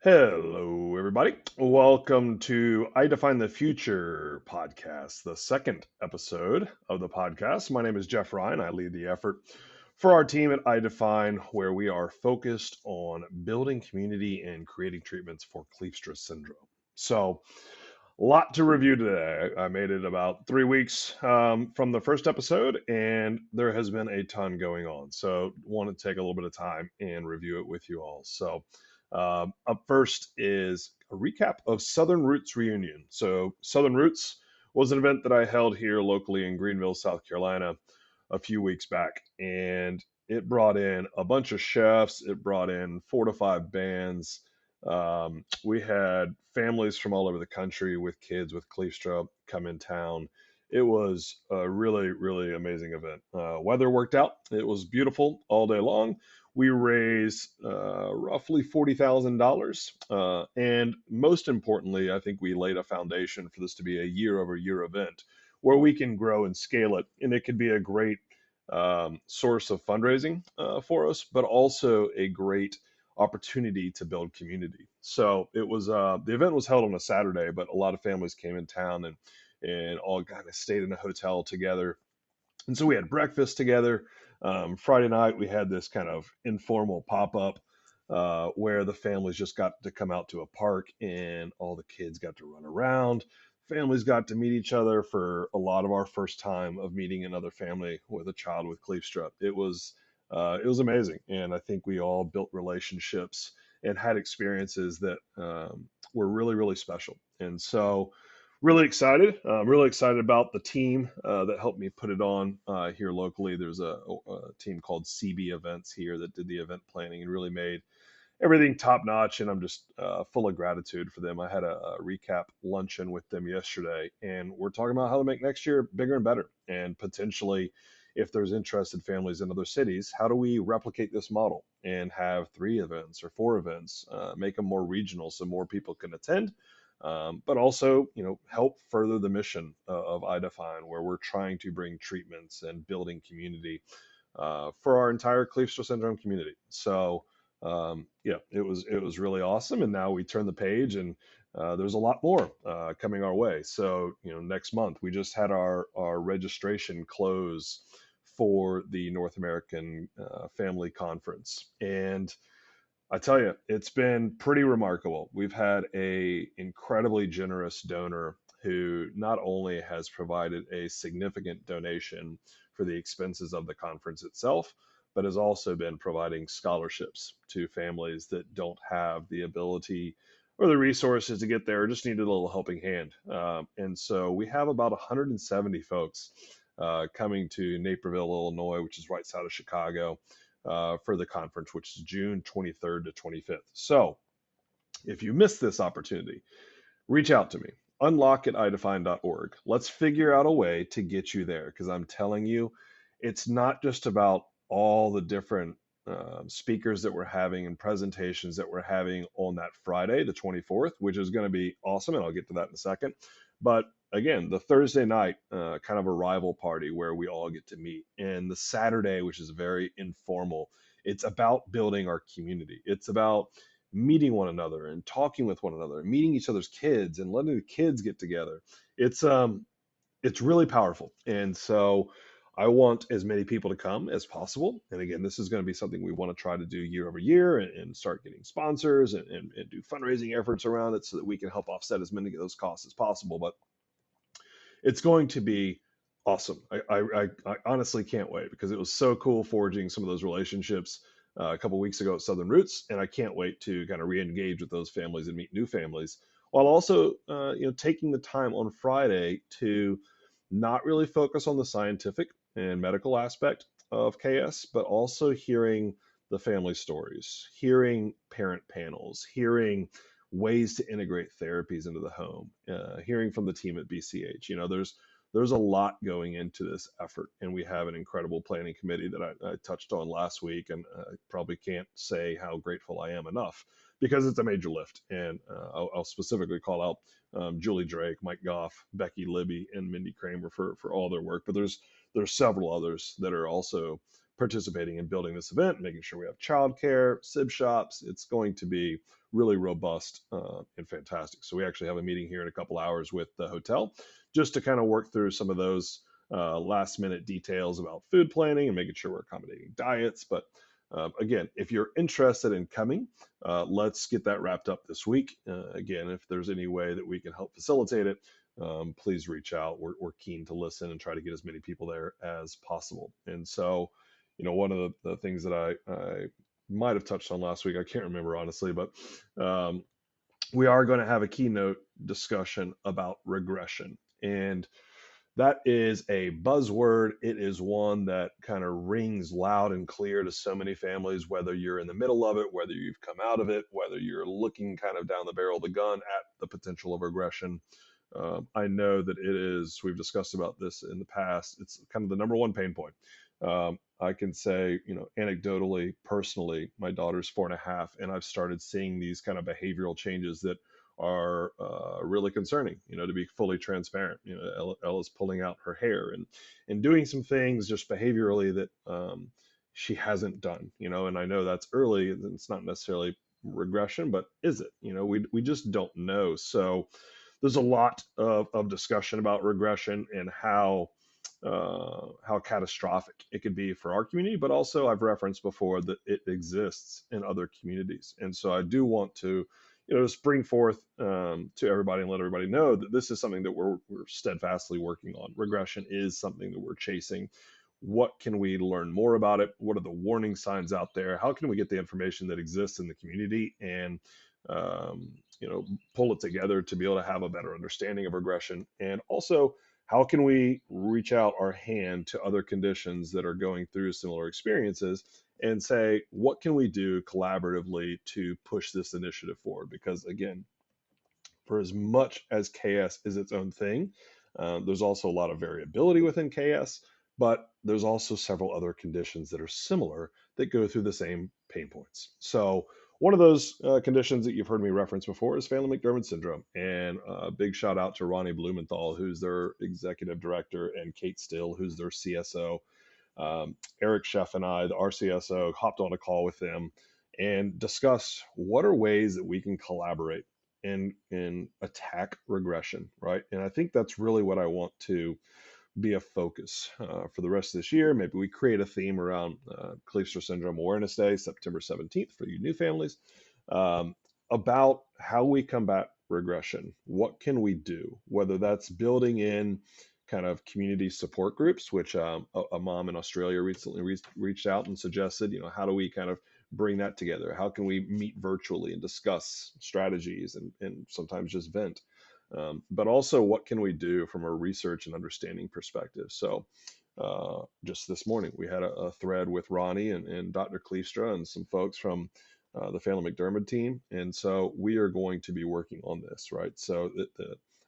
Hello, everybody. Welcome to I Define the Future podcast, the second episode of the podcast. My name is Geoff Ryan. I lead the effort for our team at IDefine, where we are focused on building community and creating treatments for Kleefstra syndrome. So, a lot to review today. I made it about 3 weeks from the first episode, and there has been a ton going on. So, want to take a little bit of time and review it with you all. So, up first is a recap of Southern Roots Reunion. So, Southern Roots was an event that I held here locally in Greenville, South Carolina, a few weeks back, and it brought in a bunch of chefs. It brought in 4 to 5 bands. We had families from all over the country with kids with Kleefstra come in town. It was a really, really amazing event. Weather worked out. It was beautiful all day long. We raised roughly $40,000. And most importantly, I think we laid a foundation for this to be a year over year event where we can grow and scale it. And it could be a great source of fundraising for us, but also a great opportunity to build community. So it was the event was held on a Saturday, but a lot of families came in town and all kind of stayed in a hotel together. And so we had breakfast together. Friday night we had this kind of informal pop up where the families just got to come out to a park and all the kids got to run around. Families got to meet each other for a lot of our first time of meeting another family with a child with Kleefstra. It was amazing, and I think we all built relationships and had experiences that were really really special. And so, really excited. I'm really excited about the team that helped me put it on here locally. There's a team called CB Events here that did the event planning and really made everything top notch. And I'm just full of gratitude for them. I had a recap luncheon with them yesterday, and we're talking about how to make next year bigger and better. And potentially, if there's interested families in other cities, how do we replicate this model and have 3 events or 4 events, make them more regional so more people can attend, but also, help further the mission of IDefine, where we're trying to bring treatments and building community for our entire Kleefstra syndrome community. So, yeah, it was really awesome. And now we turn the page, and there's a lot more coming our way. So, next month we just had our registration close for the North American Family Conference, and I tell you, it's been pretty remarkable. We've had a incredibly generous donor who not only has provided a significant donation for the expenses of the conference itself, but has also been providing scholarships to families that don't have the ability or the resources to get there, or just needed a little helping hand. And so we have about 170 folks coming to Naperville, Illinois, which is right south of Chicago, for the conference, which is June 23rd to 25th. So if you missed this opportunity, reach out to me. Unlock at idefine.org. Let's figure out a way to get you there, because I'm telling you, it's not just about all the different speakers that we're having and presentations that we're having on that Friday, the 24th, which is going to be awesome. And I'll get to that in a second. But again, the Thursday night, kind of a rival party where we all get to meet. And the Saturday, which is very informal, it's about building our community. It's about meeting one another and talking with one another, and meeting each other's kids and letting the kids get together. It's really powerful. And so I want as many people to come as possible. And again, this is going to be something we want to try to do year over year, and start getting sponsors and do fundraising efforts around it so that we can help offset as many of those costs as possible. But it's going to be awesome. I honestly can't wait, because it was so cool forging some of those relationships a couple weeks ago at Southern Roots, and I can't wait to kind of re-engage with those families and meet new families, while also taking the time on Friday to not really focus on the scientific and medical aspect of KS, but also hearing the family stories, hearing parent panels, hearing ways to integrate therapies into the home, hearing from the team at BCH. There's a lot going into this effort, and we have an incredible planning committee that I touched on last week, and I probably can't say how grateful I am enough, because it's a major lift. And I'll specifically call out Julie Drake, Mike Goff, Becky Libby, and Mindy Kramer for all their work. But there's several others that are also participating in building this event, making sure we have childcare, sib shops. It's going to be really robust and fantastic. So we actually have a meeting here in a couple hours with the hotel just to kind of work through some of those last minute details about food planning and making sure we're accommodating diets. But again, if you're interested in coming, let's get that wrapped up this week. Again, if there's any way that we can help facilitate it, please reach out. We're keen to listen and try to get as many people there as possible. And so, one of the things that I might have touched on last week, I can't remember honestly, but we are going to have a keynote discussion about regression. And that is a buzzword. It is one that kind of rings loud and clear to so many families, whether you're in the middle of it, whether you've come out of it, whether you're looking kind of down the barrel of the gun at the potential of regression. I know that it is, we've discussed about this in the past, it's kind of the number one pain point. I can say, anecdotally, personally, my daughter's 4.5, and I've started seeing these kind of behavioral changes that are really concerning, to be fully transparent. Ella's pulling out her hair and doing some things just behaviorally that she hasn't done, and I know that's early. It's not necessarily regression, but is it? We just don't know. So there's a lot of discussion about regression and how catastrophic it could be for our community, but also I've referenced before that it exists in other communities. And so I do want to, just bring forth to everybody and let everybody know that this is something that we're steadfastly working on. Regression is something that we're chasing. What can we learn more about it? What are the warning signs out there? How can we get the information that exists in the community and pull it together to be able to have a better understanding of regression? And also, how can we reach out our hand to other conditions that are going through similar experiences and say, what can we do collaboratively to push this initiative forward? Because again, for as much as KS is its own thing, there's also a lot of variability within KS, but there's also several other conditions that are similar that go through the same pain points. So one of those conditions that you've heard me reference before is Phelan-McDermott syndrome. And a big shout out to Ronnie Blumenthal, who's their executive director, and Kate Still, who's their CSO. Eric Sheff and I, the RCSO, hopped on a call with them and discussed what are ways that we can collaborate and attack regression, right? And I think that's really what I want to be a focus for the rest of this year. Maybe we create a theme around Kleefstra Syndrome Awareness Day, September 17th, for you new families, about how we combat regression. What can we do? Whether that's building in kind of community support groups, which a mom in Australia recently reached out and suggested, how do we kind of bring that together? How can we meet virtually and discuss strategies and sometimes just vent? But also, what can we do from a research and understanding perspective? So just this morning, we had a thread with Ronnie and Dr. Kleefstra and some folks from the Phelan-McDermott team. And so we are going to be working on this, right? So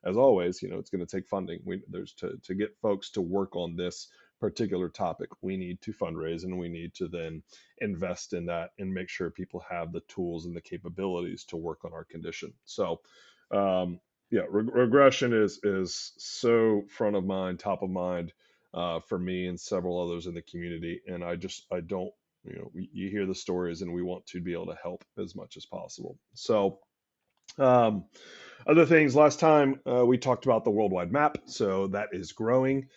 as always, it's going to take funding. There's to get folks to work on this particular topic, we need to fundraise, and we need to then invest in that and make sure people have the tools and the capabilities to work on our condition. So regression is so front of mind, top of mind for me and several others in the community. And I don't, you hear the stories, and we want to be able to help as much as possible. So other things, last time we talked about the worldwide map. So that is growing.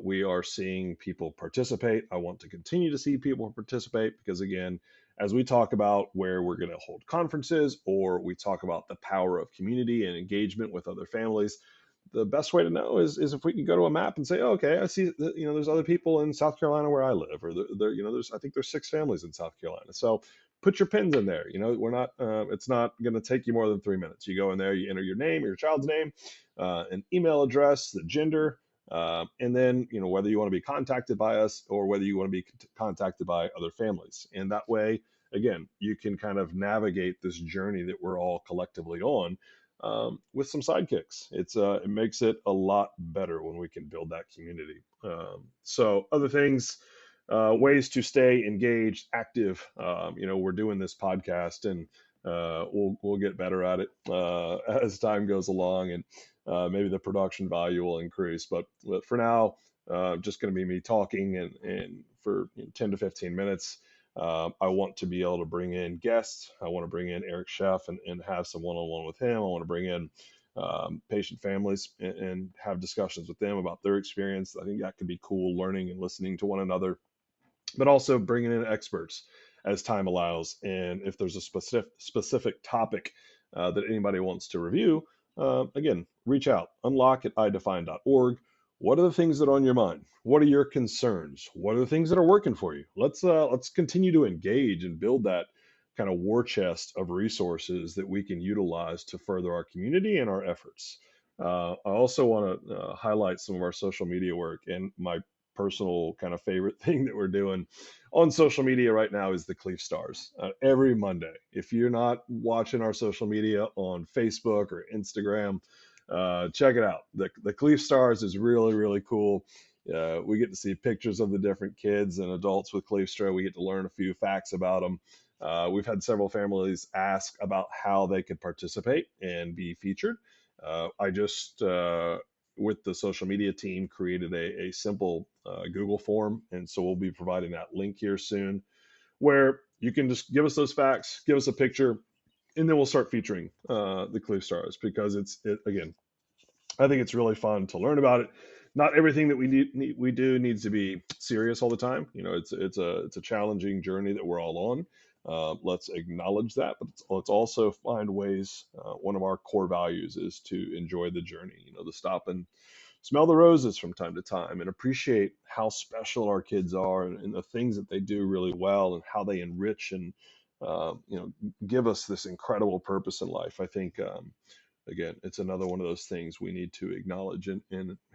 We are seeing people participate. I want to continue to see people participate because, again, as we talk about where we're going to hold conferences, or we talk about the power of community and engagement with other families, the best way to know is if we can go to a map and say, oh, okay, I see that, there's other people in South Carolina where I live, or I think there's 6 families in South Carolina. So put your pins in there. We're not, it's not going to take you more than 3 minutes. You go in there, you enter your name, your child's name, an email address, the gender, and then, whether you want to be contacted by us or whether you want to be contacted by other families. And that way, again, you can kind of navigate this journey that we're all collectively on with some sidekicks. It makes it a lot better when we can build that community. So other things, ways to stay engaged, active. We're doing this podcast, and we'll get better at it as time goes along, and maybe the production value will increase. But for now, just going to be me talking and for 10 to 15 minutes. I want to be able to bring in guests. I want to bring in Eric Geoff and have some one-on-one with him. I want to bring in patient families and have discussions with them about their experience. I think that could be cool, learning and listening to one another, but also bringing in experts as time allows. And if there's a specific topic that anybody wants to review, again, reach out, unlock@idefine.org. What are the things that are on your mind? What are your concerns? What are the things that are working for you? Let's continue to engage and build that kind of war chest of resources that we can utilize to further our community and our efforts. I also want to highlight some of our social media work, and my personal kind of favorite thing that we're doing on social media right now is the Cleef Stars. Every Monday, if you're not watching our social media on Facebook or Instagram, check it out. The Cleef Stars is really, really cool. We get to see pictures of the different kids and adults with Cleefstra. We get to learn a few facts about them. We've had several families ask about how they could participate and be featured. I just with the social media team created a simple Google form. And so we'll be providing that link here soon where you can just give us those facts, give us a picture, and then we'll start featuring the Cleef Stars because again, I think it's really fun to learn about it. Not everything that we do needs to be serious all the time. It's a challenging journey that we're all on. Let's acknowledge that, but let's also find ways. One of our core values is to enjoy the journey. To stop and smell the roses from time to time and appreciate how special our kids are and the things that they do really well and how they enrich and give us this incredible purpose in life. I think again, it's another one of those things we need to acknowledge and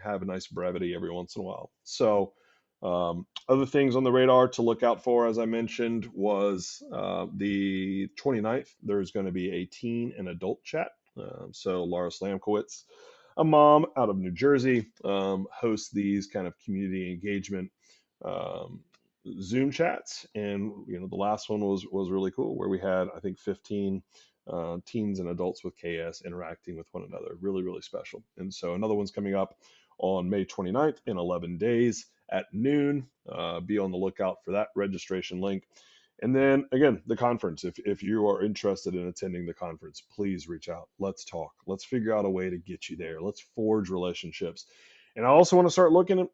have a nice brevity every once in a while. So, other things on the radar to look out for, as I mentioned, was the 29th. There's going to be a teen and adult chat. So, Laura Slamkowitz, a mom out of New Jersey, hosts these kind of community engagement um, Zoom chats, and the last one was really cool, where we had I think 15 teens and adults with KS interacting with one another. Really, really special. And so another one's coming up on May 29th in 11 days at noon. Be on the lookout for that registration link. And then again, the conference. If you are interested in attending the conference, please reach out. Let's talk. Let's figure out a way to get you there. Let's forge relationships. And I also want to start looking at,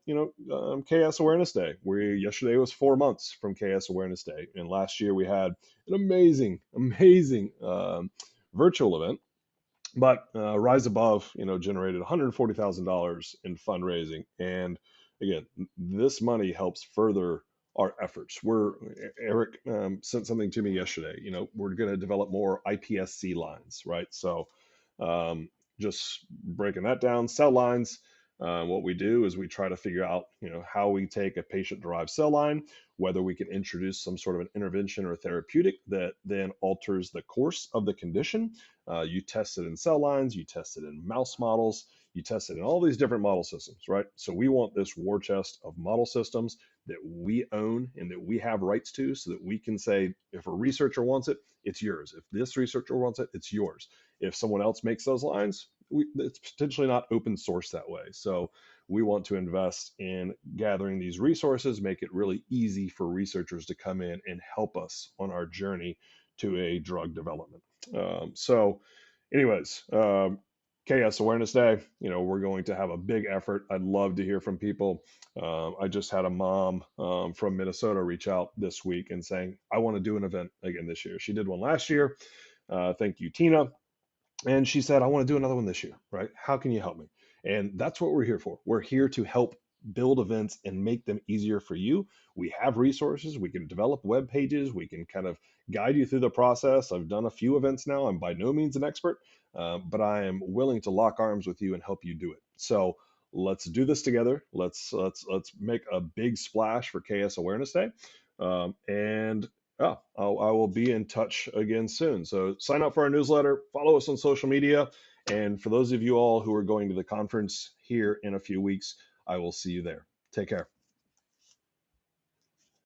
KS Awareness Day. Yesterday was 4 months from KS Awareness Day, and last year we had an amazing, amazing virtual event. But Rise Above, generated $140,000 in fundraising, and again, this money helps further our efforts. Eric sent something to me yesterday. We're going to develop more iPSC lines, right? So just breaking that down, cell lines. What we do is we try to figure out, how we take a patient-derived cell line, whether we can introduce some sort of an intervention or therapeutic that then alters the course of the condition. You test it in cell lines, you test it in mouse models, you test it in all these different model systems, right? So we want this war chest of model systems that we own and that we have rights to, so that we can say, if a researcher wants it, it's yours. If this researcher wants it, it's yours. If someone else makes those lines, it's potentially not open source that way. So we want to invest in gathering these resources, make it really easy for researchers to come in and help us on our journey to a drug development. Anyways, KS Awareness Day, we're going to have a big effort. I'd love to hear from people. I just had a mom from Minnesota reach out this week and saying, I want to do an event again this year. She did one last year. Thank you, Tina. And she said, I want to do another one this year, right? How can you help me? And that's what we're here for. We're here to help build events and make them easier for you. We have resources. We can develop web pages. We can kind of guide you through the process. I've done a few events now. I'm by no means an expert, but I am willing to lock arms with you and help you do it. So let's do this together. Let's make a big splash for KS Awareness Day. And I will be in touch again soon. So sign up for our newsletter, follow us on social media. And for those of you all who are going to the conference here in a few weeks, I will see you there. Take care.